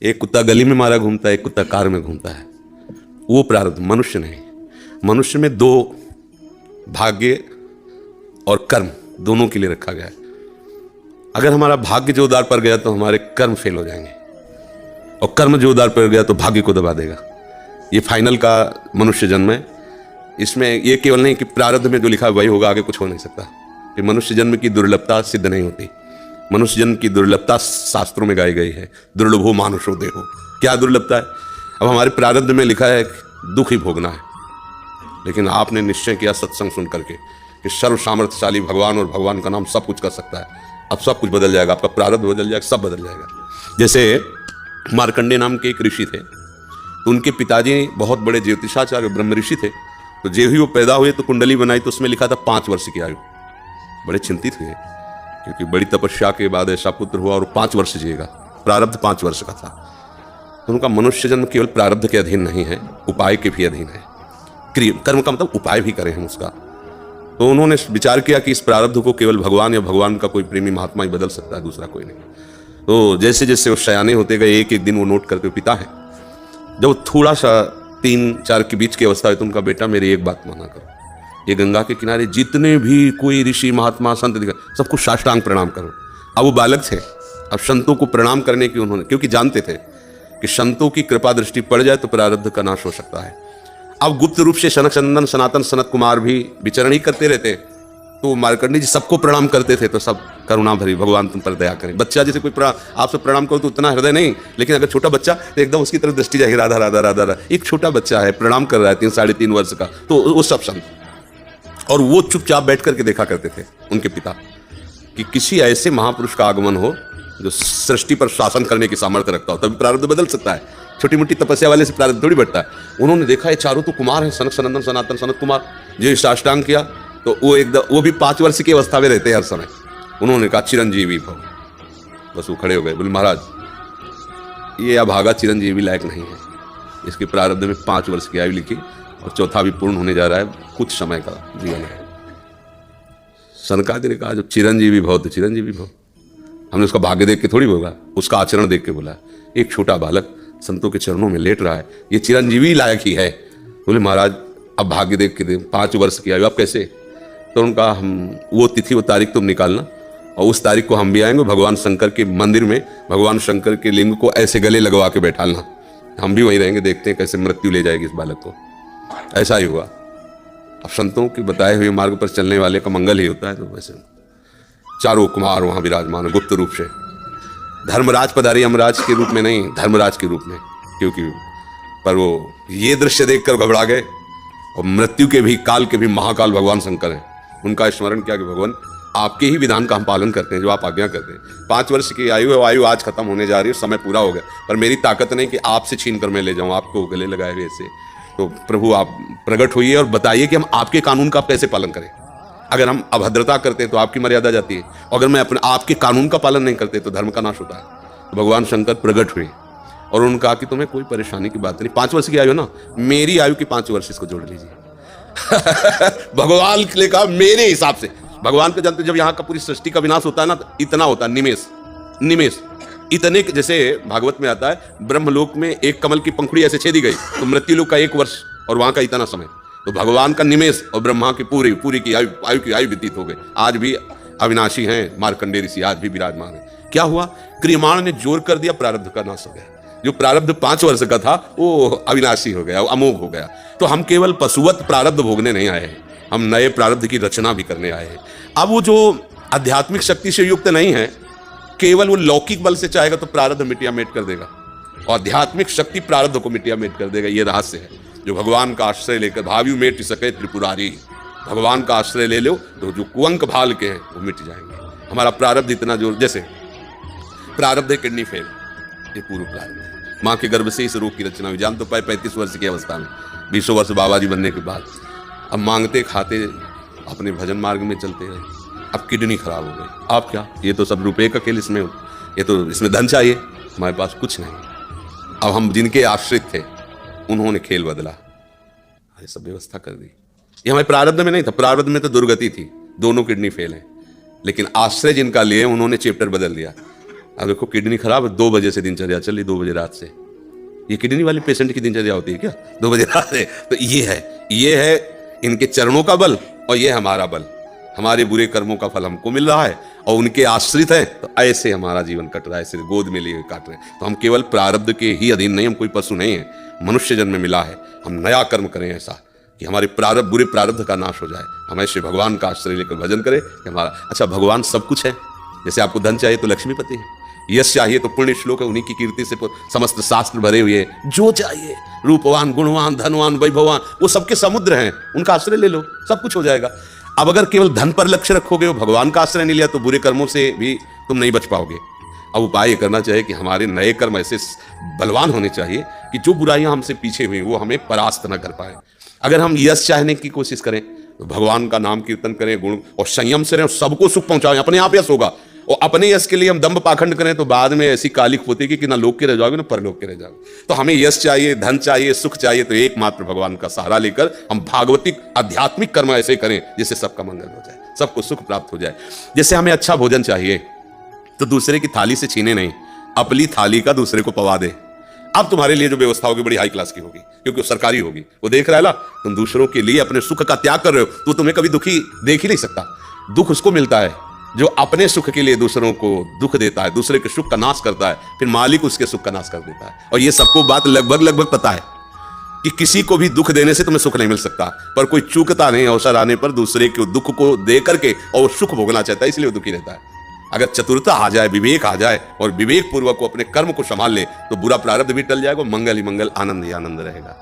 एक कुत्ता गली में मारा घूमता है, एक कुत्ता कार में घूमता है। वो प्रारब्ध, मनुष्य नहीं। मनुष्य में दो भाग्य और कर्म दोनों के लिए रखा गया है। अगर हमारा भाग्य जोरदार पड़ गया तो हमारे कर्म फेल हो जाएंगे, और कर्म जोरदार पड़ गया तो भाग्य को दबा देगा। ये फाइनल का मनुष्य जन्म है। इसमें ये केवल नहीं कि प्रारब्ध में जो लिखा है वही होगा, आगे कुछ हो नहीं सकता। कि मनुष्य जन्म की दुर्लभता सिद्ध नहीं होती। मनुष्य जन्म की दुर्लभता शास्त्रों में गाई गई है। दुर्लभो मानुषो देहो। क्या दुर्लभता है? अब हमारे प्रारब्ध में लिखा है दुख ही भोगना है, लेकिन आपने निश्चय किया सत्संग सुन करके कि सर्व सामर्थ्यशाली भगवान और भगवान का नाम सब कुछ कर सकता है। अब सब कुछ बदल जाएगा, आपका प्रारब्ध बदल जाएगा, सब बदल जाएगा। जैसे मार्कंडे नाम के एक ऋषि थे, तो उनके पिताजी बहुत बड़े ज्योतिषाचार्य ब्रह्म ऋषि थे। तो जो ही वो पैदा हुए तो कुंडली बनाई, तो उसमें लिखा था 5 वर्ष की आयु। बड़े चिंतित हुए क्योंकि बड़ी तपस्या के बाद ऐसा पुत्र हुआ और 5 वर्ष जिएगा। प्रारब्ध 5 वर्ष का था। तो उनका मनुष्य जन्म केवल प्रारब्ध के अधीन नहीं है, उपाय के भी अधीन है। कर्म का मतलब उपाय भी करें हम उसका। तो उन्होंने विचार किया कि इस प्रारब्ध को केवल भगवान या भगवान का कोई प्रेमी महात्मा ही बदल सकता है, दूसरा कोई नहीं। तो जैसे जैसे वो सयाने होते गए, एक एक दिन वो नोट करके पिता है, जब थोड़ा सा 3-4 के बीच की अवस्था है तो उनका बेटा मेरी एक बात माना करो, ये गंगा के किनारे जितने भी कोई ऋषि महात्मा संत दिखा सबको साष्टांग प्रणाम करो। अब वो बालक थे, अब संतों को प्रणाम करने की उन्होंने, क्योंकि जानते थे कि संतों की कृपा दृष्टि पड़ जाए तो प्रारब्ध का नाश हो सकता है। अब गुप्त रूप से सनक चंदन सनातन सनत कुमार भी विचरण ही करते रहते, तो मार्कंडेय जी सबको प्रणाम करते थे। तो सब करुणा भरी, भगवान तुम पर दया करें। बच्चा जैसे कोई आपसे प्रणाम करो तो उतना हृदय नहीं, लेकिन अगर छोटा बच्चा तो एकदम उसकी तरफ दृष्टि जाएगी, राधा राधा राधा राधा। एक छोटा बच्चा है, प्रणाम कर रहा है 3-3.5 वर्ष का, तो वो सब संत, और वो चुपचाप बैठ करके देखा करते थे उनके पिता कि किसी ऐसे महापुरुष का आगमन हो जो सृष्टि पर शासन करने की सामर्थ्य रखता हो, तभी प्रारब्ध बदल सकता है। छोटी मोटी तपस्या वाले से प्रारब्ध थोड़ी बढ़ता है। उन्होंने देखा ये चारों तो कुमार है, सनक सनंदन सनातन सनत कुमार, जो साष्टांग किया तो वो एकदम, वो भी 5 वर्ष की अवस्था में रहते हैं हर समय। उन्होंने कहा चिरंजीवी भव। बस वो खड़े हो गए, बोले महाराज ये अभागा चिरंजीवी लायक नहीं है। इसके प्रारब्ध में 5 वर्ष की आयु लिखी और चौथा भी पूर्ण होने जा रहा है, कुछ समय का जीवन है। सनकादि ने कहा जो चिरंजीवी भव तो चिरंजीवी भव। हमने उसका भाग्य देख के थोड़ी बोला, उसका आचरण देख के बोला। एक छोटा बालक संतों के चरणों में लेट रहा है, ये चिरंजीवी लायक ही है। बोले महाराज अब भाग्य देख के 5 वर्ष की आयु, अब कैसे? तो उनका हम वो तिथि वो तारीख तुम निकालना, और उस तारीख को हम भी आएंगे। भगवान शंकर के मंदिर में भगवान शंकर के लिंग को ऐसे गले लगवा के बैठालना, हम भी वहीं रहेंगे, देखते हैं कैसे मृत्यु ले जाएगी इस बालक को। ऐसा ही हुआ। अब संतों के बताए हुए मार्ग पर चलने वाले का मंगल ही होता है। तो वैसे चारों कुमार वहां विराजमान गुप्त रूप से, धर्मराज पधारी, यमराज के रूप में नहीं, धर्मराज के रूप में। क्योंकि पर वो ये दृश्य देखकर घबरा गए, और मृत्यु के भी काल के भी महाकाल भगवान शंकर हैं। उनका स्मरण किया कि भगवान आपके ही विधान का हम पालन करते हैं, जो आप आज्ञा करते हैं। 5 वर्ष की आयु है, आयु आज खत्म होने जा रही है, समय पूरा हो गया, पर मेरी ताकत नहीं कि आपसे छीन कर मैं ले जाऊं आपको गले लगाए हुए ऐसे। तो प्रभु आप प्रकट होइए और बताइए कि हम आपके कानून का कैसे पालन करें। अगर हम अभद्रता करते हैं तो आपकी मर्यादा जाती है, अगर मैं अपने आपके कानून का पालन नहीं करते तो धर्म का नाश होता है। तो भगवान शंकर प्रकट हुए और उन्होंने कहा कि तुम्हें कोई परेशानी की बात नहीं। 5 वर्ष की आयु ना, मेरी आयु की 5 वर्ष इसको जोड़ लीजिए। भगवान के लिए कहा मेरे हिसाब से। भगवान को जानते, जब यहाँ का पूरी सृष्टि का विनाश होता है ना, तो इतना होता है, निमेष इतने, जैसे भागवत में आता है ब्रह्मलोक में एक कमल की पंखुड़ी ऐसे छेदी गई तो मृत्युलोक का 1 वर्ष और वहां का इतना समय। तो भगवान का निमेष और ब्रह्मा की पूरी की आयु व्यतीत हो गई। आज भी अविनाशी हैं मार्कंडेय ऋषि, आज भी विराजमान है। क्या हुआ? क्रियमाण ने जोर कर दिया, प्रारब्ध का नाश हो गया। जो प्रारब्ध 5 वर्ष का था वो अविनाशी हो गया, अमोघ हो गया। तो हम केवल पशुवत प्रारब्ध भोगने नहीं आए हैं, हम नए प्रारब्ध की रचना भी करने आए हैं। अब वो जो आध्यात्मिक शक्ति से युक्त नहीं है, केवल वो लौकिक बल से चाहेगा तो प्रारब्ध मिटिया मेट कर देगा, और आध्यात्मिक शक्ति प्रारब्ध को मिटिया मेट कर देगा। ये रहस्य है। जो भगवान का आश्रय लेकर भावी मेट सके त्रिपुरारी, भगवान का आश्रय ले लो तो जो कुअंक भाल के हैं वो मिट जाएंगे। हमारा प्रारब्ध इतना जोर, जैसे प्रारब्ध है किडनी फेल, ये पूर्व प्रारब्ध है। माँ के गर्भ से इस रोग की रचना हुई, जान तो पाए 35 वर्ष की अवस्था में, 20 वर्ष बाबा जी बनने के बाद। अब मांगते खाते अपने भजन मार्ग में चलते रहे, अब किडनी खराब हो गई। अब क्या? ये तो सब रुपये का खेल इसमें, ये तो इसमें धन चाहिए, हमारे पास कुछ नहीं। अब हम जिनके आश्रित थे उन्होंने खेल बदला, ये सब व्यवस्था कर दी। ये हमारे प्रारब्ध में नहीं था, प्रारब्ध में तो दुर्गति थी, दोनों किडनी फेल हैं। लेकिन आश्रय जिनका लिए उन्होंने चैप्टर बदल दिया। अब देखो किडनी खराब है, 2 बजे से दिनचर्या चल रही, 2 बजे रात से। ये किडनी वाले पेशेंट की दिनचर्या होती है क्या 2 बजे रात से? तो ये है इनके चरणों का बल और ये हमारा बल। हमारे बुरे कर्मों का फल हमको मिल रहा है और उनके आश्रित हैं, तो ऐसे हमारा जीवन कट रहा है, ऐसे गोद में लिए काट रहे हैं। तो हम केवल प्रारब्ध के ही अधीन नहीं, हम कोई पशु नहीं है, मनुष्य जन्म में मिला है। हम नया कर्म करें ऐसा कि हमारे प्रारब्ध, बुरे प्रारब्ध का नाश हो जाए। हम ऐसे भगवान का आश्रय लेकर भजन करें कि हमारा अच्छा भगवान सब कुछ है। जैसे आपको धन चाहिए तो लक्ष्मीपति है, यश चाहिए तो पुण्य श्लोक है, उन्हीं की कीर्ति से समस्त शास्त्र भरे हुए। जो चाहिए रूपवान, गुणवान, धनवान, वैभवान, वो सबके समुद्र हैं, उनका आश्रय ले लो, सब कुछ हो जाएगा। अब अगर केवल धन पर लक्ष्य रखोगे और भगवान का आश्रय नहीं लिया तो बुरे कर्मों से भी तुम नहीं बच पाओगे। अब उपाय ये करना चाहिए कि हमारे नए कर्म ऐसे बलवान होने चाहिए कि जो बुराइयां हमसे पीछे हुई वो हमें परास्त न कर पाए। अगर हम यश चाहने की कोशिश करें तो भगवान का नाम कीर्तन करें, गुण और संयम से रहें, सबको सुख पहुंचाएं, अपने आप यश होगा। और अपने यश के लिए हम दंभ पाखंड करें तो बाद में ऐसी कालिक होती कि ना लोक के रह जाओगे ना परलोक के रह जाओगे। तो हमें यश चाहिए, धन चाहिए, सुख चाहिए, तो एकमात्र भगवान का सहारा लेकर हम भागवतिक आध्यात्मिक कर्म ऐसे करें जिससे सबका मंगल हो जाए, सबको सुख प्राप्त हो जाए। जैसे हमें अच्छा भोजन चाहिए तो दूसरे की थाली से छीने नहीं, अपनी थाली का दूसरे को पवा दे। अब तुम्हारे लिए जो व्यवस्था होगी बड़ी हाई क्लास की होगी, क्योंकि वो सरकारी होगी। वो देख रहा है ना तुम दूसरों के लिए अपने सुख का त्याग कर रहे हो, तो तुम्हें कभी दुखी देख ही नहीं सकता। दुख उसको मिलता है जो अपने सुख के लिए दूसरों को दुख देता है, दूसरे के सुख का नाश करता है, फिर मालिक उसके सुख का नाश कर देता है। और ये सबको बात लगभग पता है कि किसी को भी दुख देने से तुम्हें सुख नहीं मिल सकता, पर कोई चूकता नहीं अवसर आने पर दूसरे के दुख को दे करके और सुख भोगना चाहता है, इसलिए वो दुखी रहता है। अगर चतुरता आ जाए, विवेक आ जाए और विवेक पूर्वक को अपने कर्म को संभाल ले तो बुरा प्रारब्ध भी टल जाएगा, मंगल ही मंगल, आनंद ही आनंद रहेगा।